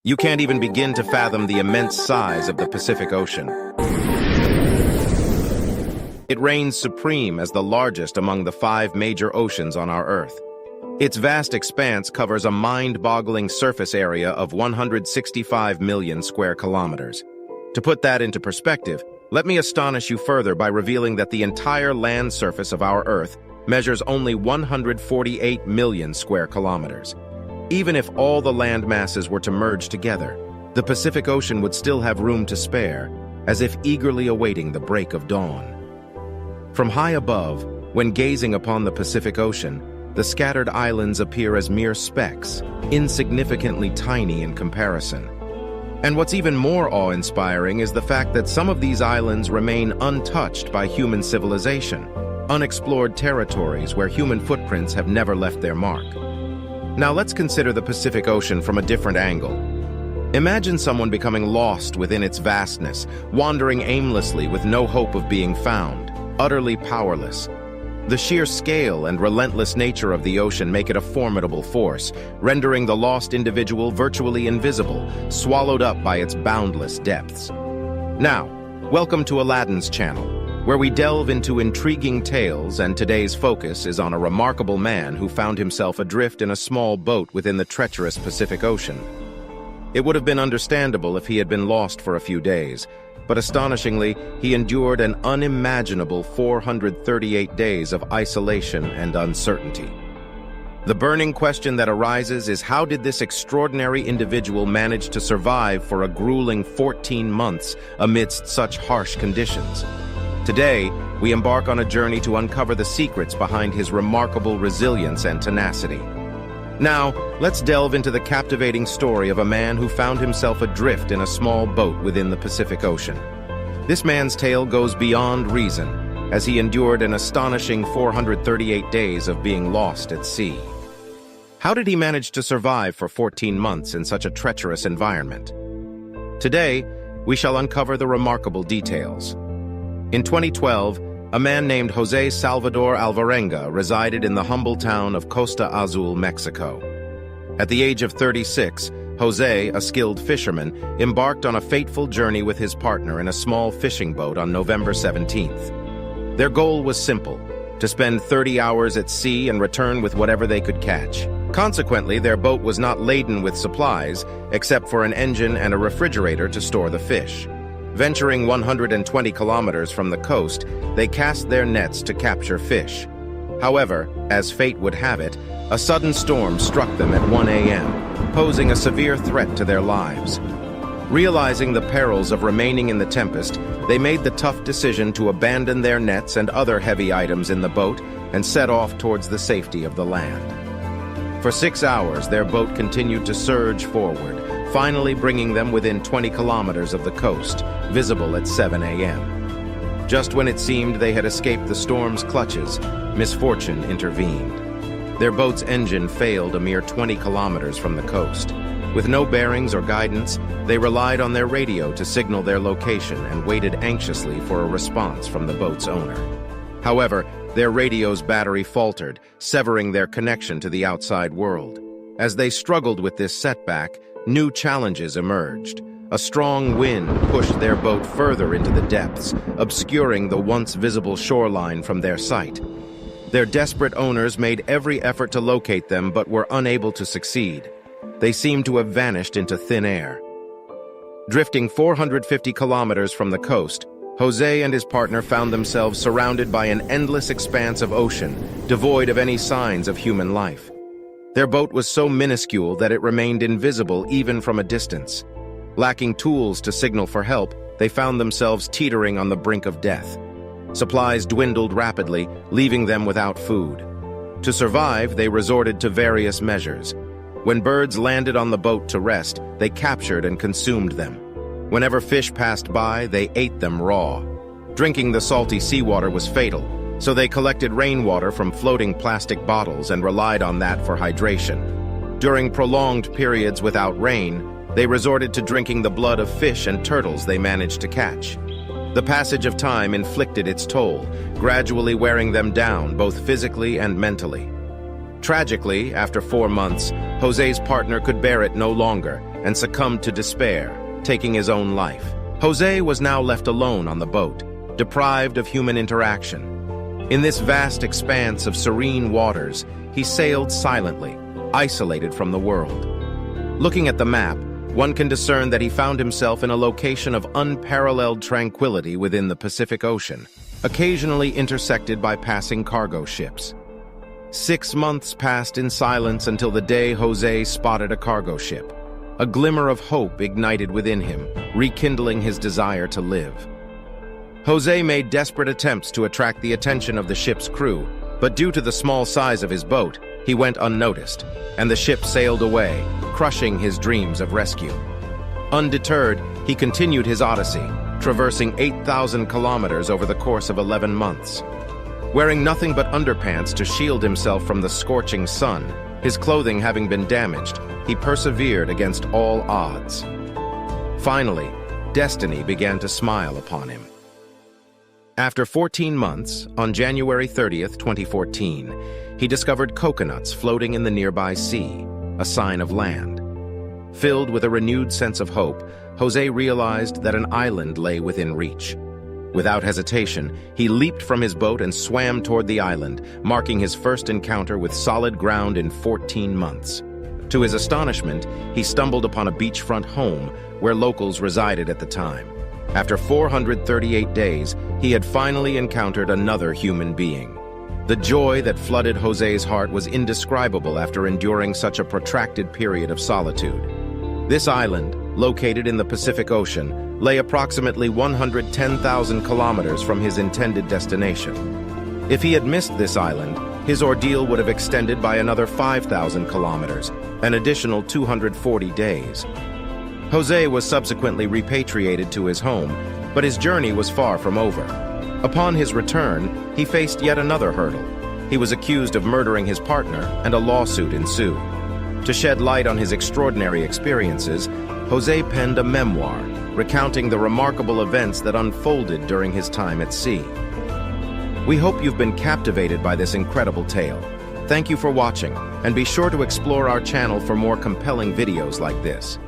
You can't even begin to fathom the immense size of the Pacific Ocean. It reigns supreme as the largest among the 5 major oceans on our Earth. Its vast expanse covers a mind-boggling surface area of 165 million square kilometers. To put that into perspective, let me astonish you further by revealing that the entire land surface of our Earth measures only 148 million square kilometers. Even if all the land masses were to merge together, the Pacific Ocean would still have room to spare, as if eagerly awaiting the break of dawn. From high above, when gazing upon the Pacific Ocean, the scattered islands appear as mere specks, insignificantly tiny in comparison. And what's even more awe-inspiring is the fact that some of these islands remain untouched by human civilization, unexplored territories where human footprints have never left their mark. Now let's consider the Pacific Ocean from a different angle. Imagine someone becoming lost within its vastness, wandering aimlessly with no hope of being found, utterly powerless. The sheer scale and relentless nature of the ocean make it a formidable force, rendering the lost individual virtually invisible, swallowed up by its boundless depths. Now, welcome to Aladdin's channel, where we delve into intriguing tales, and today's focus is on a remarkable man who found himself adrift in a small boat within the treacherous Pacific Ocean. It would have been understandable if he had been lost for a few days, but astonishingly, he endured an unimaginable 438 days of isolation and uncertainty. The burning question that arises is, how did this extraordinary individual manage to survive for a grueling 14 months amidst such harsh conditions? Today, we embark on a journey to uncover the secrets behind his remarkable resilience and tenacity. Now, let's delve into the captivating story of a man who found himself adrift in a small boat within the Pacific Ocean. This man's tale goes beyond reason, as he endured an astonishing 438 days of being lost at sea. How did he manage to survive for 14 months in such a treacherous environment? Today, we shall uncover the remarkable details. In 2012, a man named Jose Salvador Alvarenga resided in the humble town of Costa Azul, Mexico. At the age of 36, Jose, a skilled fisherman, embarked on a fateful journey with his partner in a small fishing boat on November 17th. Their goal was simple: to spend 30 hours at sea and return with whatever they could catch. Consequently, their boat was not laden with supplies, except for an engine and a refrigerator to store the fish. Venturing 120 kilometers from the coast, they cast their nets to capture fish. However, as fate would have it, a sudden storm struck them at 1 a.m., posing a severe threat to their lives. Realizing the perils of remaining in the tempest, they made the tough decision to abandon their nets and other heavy items in the boat and set off towards the safety of the land. For 6 hours, their boat continued to surge forward, finally bringing them within 20 kilometers of the coast, visible at 7 a.m. Just when it seemed they had escaped the storm's clutches, misfortune intervened. Their boat's engine failed a mere 20 kilometers from the coast. With no bearings or guidance, they relied on their radio to signal their location and waited anxiously for a response from the boat's owner. However, their radio's battery faltered, severing their connection to the outside world. As they struggled with this setback, new challenges emerged. A strong wind pushed their boat further into the depths, obscuring the once visible shoreline from their sight. Their desperate owners made every effort to locate them but were unable to succeed. They seemed to have vanished into thin air. Drifting 450 kilometers from the coast, Jose and his partner found themselves surrounded by an endless expanse of ocean, devoid of any signs of human life. Their boat was so minuscule that it remained invisible even from a distance. Lacking tools to signal for help, they found themselves teetering on the brink of death. Supplies dwindled rapidly, leaving them without food. To survive, they resorted to various measures. When birds landed on the boat to rest, they captured and consumed them. Whenever fish passed by, they ate them raw. Drinking the salty seawater was fatal, so they collected rainwater from floating plastic bottles and relied on that for hydration. During prolonged periods without rain, they resorted to drinking the blood of fish and turtles they managed to catch. The passage of time inflicted its toll, gradually wearing them down both physically and mentally. Tragically, after 4 months, Jose's partner could bear it no longer, and succumbed to despair, taking his own life. Jose was now left alone on the boat, deprived of human interaction. In this vast expanse of serene waters, he sailed silently, isolated from the world. Looking at the map, one can discern that he found himself in a location of unparalleled tranquility within the Pacific Ocean, occasionally intersected by passing cargo ships. 6 months passed in silence until the day Jose spotted a cargo ship. A glimmer of hope ignited within him, rekindling his desire to live. Jose made desperate attempts to attract the attention of the ship's crew, but due to the small size of his boat, he went unnoticed, and the ship sailed away, crushing his dreams of rescue. Undeterred, he continued his odyssey, traversing 8,000 kilometers over the course of 11 months. Wearing nothing but underpants to shield himself from the scorching sun, his clothing having been damaged, he persevered against all odds. Finally, destiny began to smile upon him. After 14 months, on January 30th, 2014, he discovered coconuts floating in the nearby sea, a sign of land. Filled with a renewed sense of hope, Jose realized that an island lay within reach. Without hesitation, he leaped from his boat and swam toward the island, marking his first encounter with solid ground in 14 months. To his astonishment, he stumbled upon a beachfront home where locals resided at the time. After 438 days, he had finally encountered another human being. The joy that flooded Jose's heart was indescribable after enduring such a protracted period of solitude. This island, located in the Pacific Ocean, lay approximately 110,000 kilometers from his intended destination. If he had missed this island, his ordeal would have extended by another 5,000 kilometers, an additional 240 days. Jose was subsequently repatriated to his home, but his journey was far from over. Upon his return, he faced yet another hurdle. He was accused of murdering his partner, and a lawsuit ensued. To shed light on his extraordinary experiences, Jose penned a memoir, recounting the remarkable events that unfolded during his time at sea. We hope you've been captivated by this incredible tale. Thank you for watching, and be sure to explore our channel for more compelling videos like this.